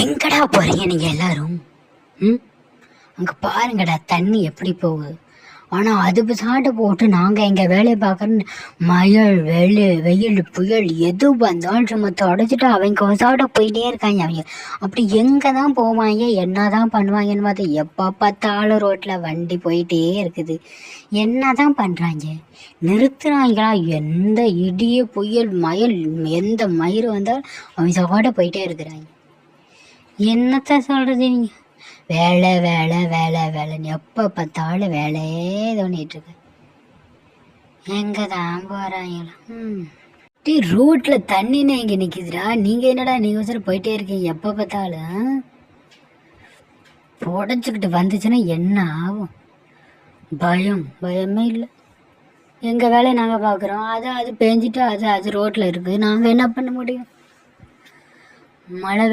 எங்கடா போறீங்க நீங்க எல்லாரும்? ம் அங்க பாருங்கடா தண்ணி எப்படி போகுது. ஆனா அது சாட்டை போட்டு நாங்க எங்க வேலையை பார்க்கறோன்னு மழை வெயில் புயல் எது வந்தாலும் சும்மா தொடச்சிட்டு அவங்க சாட்ட போயிட்டே இருக்காங்க. அவங்க அப்படி எங்க தான் போவாங்க, என்னதான் பண்ணுவாங்கன்னு பார்த்தா எப்போ பார்த்தாலும் ரோட்ல வண்டி போயிட்டே இருக்குது. என்னதான் பண்றாங்க? நிறுத்துறாங்களா? எந்த இடிய புயல் மயல் எந்த மயிறு வந்தாலும் அவங்க சாட்ட போயிட்டே இருக்கிறாங்க. என்னத்த சொல்றது நீங்க? வேலை வேலை வேலை வேலைன்னு எப்போ பார்த்தாலும் வேலையே தோணிட்டு இருக்கு. எங்க தான் போறாங்களா? டீ ரோட்ல தண்ணின்னு இங்க நிக்குதுடா. நீங்க என்னடா நீங்க போயிட்டே இருக்கீங்க எப்போ பார்த்தாலும்? புடச்சிக்கிட்டு வந்துச்சுன்னா என்ன ஆகும்? பயமே இல்லை. எங்கள் வேலையை நாங்கள் பார்க்குறோம். அது பேஞ்சிட்டு அது ரோட்டில் இருக்குது. நாங்கள் என்ன பண்ண முடியும்? மழை